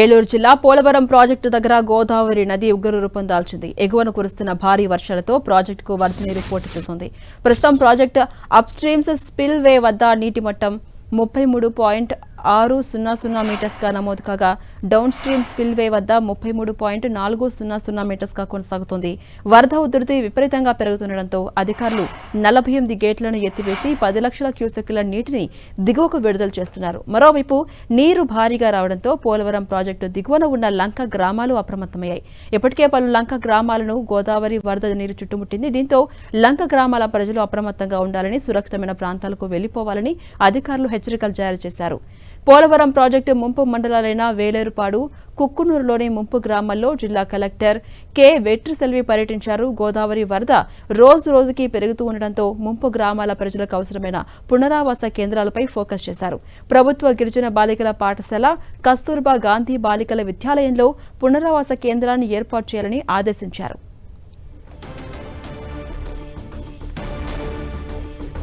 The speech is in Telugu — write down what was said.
ఏలూరు జిల్లా పోలవరం ప్రాజెక్టు దగ్గర గోదావరి నది ఉగ్ర రూపం దాల్చింది. ఎగువన కురుస్తున్న భారీ వర్షాలతో ప్రాజెక్టుకు వరద నీరు పోటెత్తుతుంది. ప్రస్తుతం ప్రాజెక్టు అప్ స్ట్రీమ్స్ స్పిల్ వే వద్ద నీటి మట్టం 33.600 మీటర్స్గా నమోదు కాగా డౌన్ స్ట్రీమ్ స్పిల్ వే వద్ద 33.400 మీటర్స్గా కొనసాగుతుంది. వరద ఉధృతి విపరీతంగా పెరుగుతుండటంతో అధికారులు 48 గేట్లను ఎత్తివేసి 10 లక్షల క్యూసెక్కుల నీటిని దిగువకు విడుదల చేస్తున్నారు. మరోవైపు నీరు భారీగా రావడంతో పోలవరం ప్రాజెక్టు దిగువన ఉన్న లంక గ్రామాలు అప్రమత్తమయ్యాయి. ఇప్పటికే పలు లంక గ్రామాలను గోదావరి వరద నీరు చుట్టుముట్టింది. దీంతో లంక గ్రామాల ప్రజలు అప్రమత్తంగా ఉండాలని, సురక్షితమైన ప్రాంతాలకు వెళ్లిపోవాలని అధికారులు హెచ్చరికలు జారీ చేశారు. పోలవరం ప్రాజెక్టు ముంపు మండలాలైన వేలేరుపాడు, కుక్కునూరులోని ముంపు గ్రామాల్లో జిల్లా కలెక్టర్ కె వెట్రిసెల్వి పర్యటించారు. గోదావరి వరద రోజు రోజుకి పెరుగుతూ ఉండడంతో ముంపు గ్రామాల ప్రజలకు అవసరమైన పునరావాస కేంద్రాలపై ఫోకస్ చేశారు. ప్రభుత్వ గిరిజన బాలికల పాఠశాల, కస్తూర్బా గాంధీ బాలికల విద్యాలయంలో పునరావాస కేంద్రాన్ని ఏర్పాటు చేయాలని ఆదేశించారు.